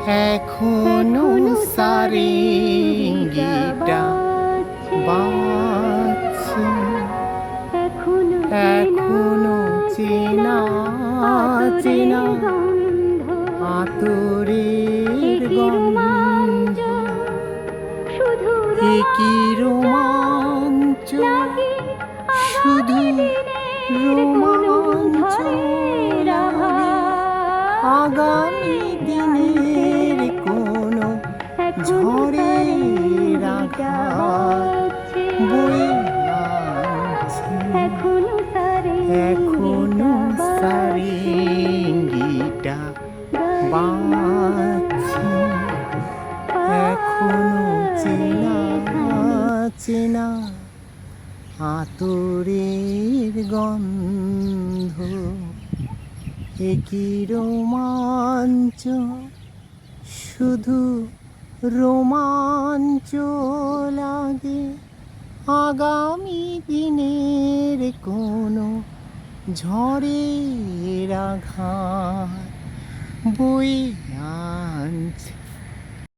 এখনো সারেঙ্গিটা বাজছে, এখনো চেনা চেনা আতরের গন্ধ। এ কি রোমাঞ্চ, শুধু রোমাঞ্চ লাগে। আগামী দিনের কোনো ঝড়ের আঘাত বয়ে আনছে, এখনো সারেঙ্গিটা বাজছে, এখনো চেনা চেনা আতরের গন্ধ। এ কি রোমাঞ্চ, শুধু রোমাঞ্চ লাগে। আগামী দিনের কোনো ঝড়ের আঘাত বয়ে আনছে।